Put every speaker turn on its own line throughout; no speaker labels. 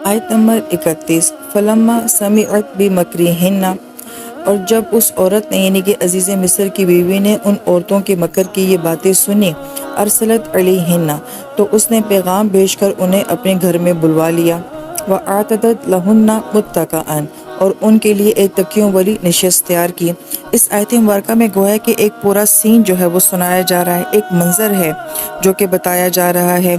آیت نمبر 31 فلما سمعت بمکرہن، اور جب اس عورت نے یعنی کہ عزیز مصر کی بیوی نے ان عورتوں کے مکر کی یہ باتیں سنی، ارسلت علیہن، تو اس نے پیغام بھیج کر انہیں اپنے گھر میں بلوا لیا، وَأَعْتَدَتْ لَهُنَّ مُتَّكَئًا، اور ان کے لیے ایک تکیوں والی نشست تیار کی۔ اس آیت مبارکہ میں گویا کہ ایک پورا سین جو ہے وہ سنایا جا رہا ہے، ایک منظر ہے جو کہ بتایا جا رہا ہے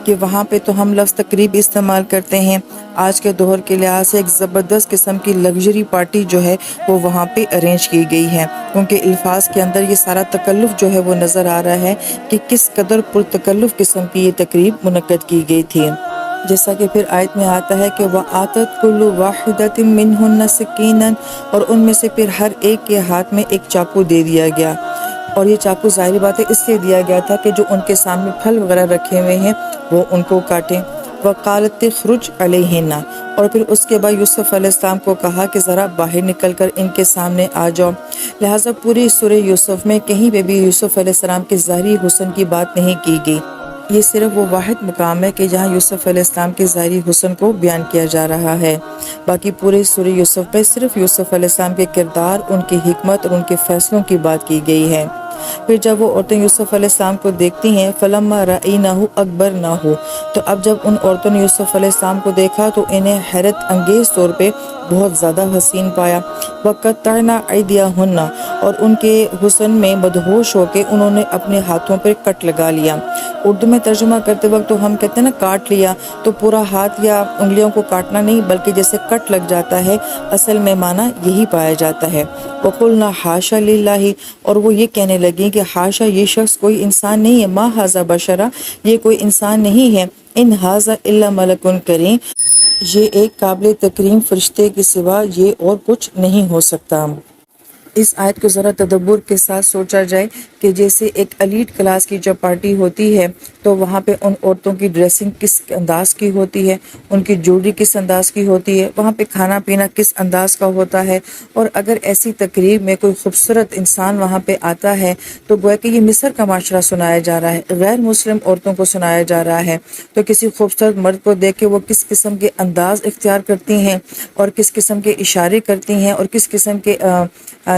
کہ وہاں پہ تو ہم لفظ تقریب استعمال کرتے ہیں، آج کے دور کے لحاظ سے ایک زبردست قسم کی لگژری پارٹی جو ہے وہ وہاں پہ ارینج کی گئی ہے، کیونکہ الفاظ کے اندر یہ سارا تکلف جو ہے وہ نظر آ رہا ہے کہ کس قدر پرتکلف قسم کی یہ تقریب منعقد کی گئی تھی۔ جیسا کہ پھر آیت میں آتا ہے کہ وَآتَتْ كُلُّ وَاحِدَةٍ مِّنْهُنَّ سِكِّينًا، اور ان میں سے پھر ہر ایک کے ہاتھ میں ایک چاقو دے دیا گیا، اور یہ چاقو ظاہری بات ہے اس لیے دیا گیا تھا کہ جو ان کے سامنے پھل وغیرہ رکھے ہوئے ہیں وہ ان کو کاٹیں۔ وَقَالَتِ اخْرُجْ عَلَيْهِنَّ، اور پھر اس کے بعد یوسف علیہ السلام کو کہا کہ ذرا باہر نکل کر ان کے سامنے آ جاؤ۔ لہٰذا پوری سورہ یوسف میں کہیں پہ بھی یوسف علیہ السلام کے ظاہری حسن کی بات نہیں کی گئی، یہ صرف وہ واحد مقام ہے کہ جہاں یوسف علیہ السلام کے ظاہری حسن کو بیان کیا جا رہا ہے، باقی پورے سورہ یوسف میں صرف یوسف علیہ السلام کے کردار، ان کی حکمت اور ان کے فیصلوں کی بات کی گئی ہے۔ پھر جب وہ عورتیں یوسف علیہ السلام کو دیکھتی ہیں فلما رأینہ اکبرنہ، تو اب جب ان عورتوں نے یوسف علیہ السلام کو دیکھا تو انہیں حیرت انگیز طور پہ بہت زیادہ حسین پایا۔ وقطعن ایدیہن، اور ان کے حسن میں مدہوش ہو کے انہوں نے اپنے ہاتھوں پر کٹ لگا لیا۔ اردو میں ترجمہ کرتے وقت تو ہم کہتے ہیں نا کاٹ لیا، تو پورا ہاتھ یا انگلیوں کو کاٹنا نہیں بلکہ جیسے کٹ لگ جاتا ہے، اصل میں معنی یہی پایا جاتا ہے۔ وقلنا حاشا للہ، اور وہ یہ کہنے لگیں کہ حاشا یہ شخص کوئی انسان نہیں ہے، ما ھذا بشرا، یہ کوئی انسان نہیں ہے، ان ھذا الا ملک کریم، یہ ایک قابل تکریم فرشتے کے سوا یہ اور کچھ نہیں ہو سکتا۔ اس آیت کو ذرا تدبر کے ساتھ سوچا جائے کہ جیسے ایک ایلیٹ کلاس کی جب پارٹی ہوتی ہے تو وہاں پہ ان عورتوں کی ڈریسنگ کس انداز کی ہوتی ہے، ان کی جوڑی کس انداز کی ہوتی ہے، وہاں پہ کھانا پینا کس انداز کا ہوتا ہے، اور اگر ایسی تقریب میں کوئی خوبصورت انسان وہاں پہ آتا ہے تو گویا کہ یہ مصر کا معاشرہ سنایا جا رہا ہے، غیر مسلم عورتوں کو سنایا جا رہا ہے، تو کسی خوبصورت مرد کو دیکھ کے وہ کس قسم کے انداز اختیار کرتی ہیں اور کس قسم کے اشارے کرتی ہیں اور کس قسم کے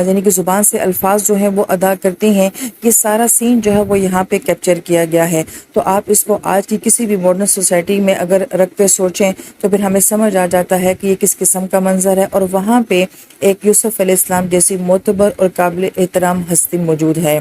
یعنی کہ زبان سے الفاظ جو ہیں وہ ادا کرتی ہیں، یہ سارا سین جو ہے وہ یہاں پہ کیپچر کیا گیا ہے۔ تو آپ اس کو آج کی کسی بھی ماڈرن سوسائٹی میں اگر رکھ کے سوچیں تو پھر ہمیں سمجھ آ جاتا ہے کہ یہ کس قسم کا منظر ہے، اور وہاں پہ ایک یوسف علیہ السلام جیسی معتبر اور قابل احترام ہستی موجود ہے۔